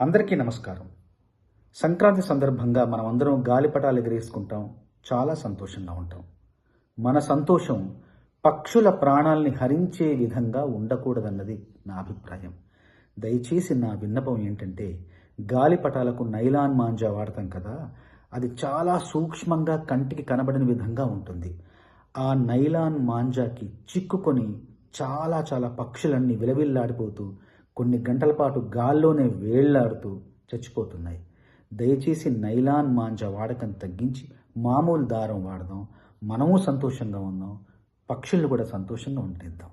అందరికీ నమస్కారం. సంక్రాంతి సందర్భంగా మనం అందరం గాలిపటాలు ఎగరేసుకుంటాం. చాలా సంతోషంగా ఉంటాం. మన సంతోషం పక్షుల ప్రాణాల్ని హరించే విధంగా ఉండకూడదన్నది నా అభిప్రాయం. దయచేసి నా విన్నపం ఏంటంటే, గాలిపటాలకు నైలాన్ మాంజా వాడతాం కదా, అది చాలా సూక్ష్మంగా కంటికి కనబడని విధంగా ఉంటుంది. ఆ నైలాన్ మాంజాకి చిక్కుకొని చాలా పక్షులన్నీ విలవిల్లాడిపోతూ కొన్ని గంటల పాటు గాల్లోనే వేళ్లాడుతూ చచ్చిపోతున్నాయి. దయచేసి నైలాన్ మాంజా వాడకం తగ్గించి మామూలు దారం వాడదాం. మనము సంతోషంగా ఉందాం, పక్షుల్ని కూడా సంతోషంగా ఉండనిద్దాం.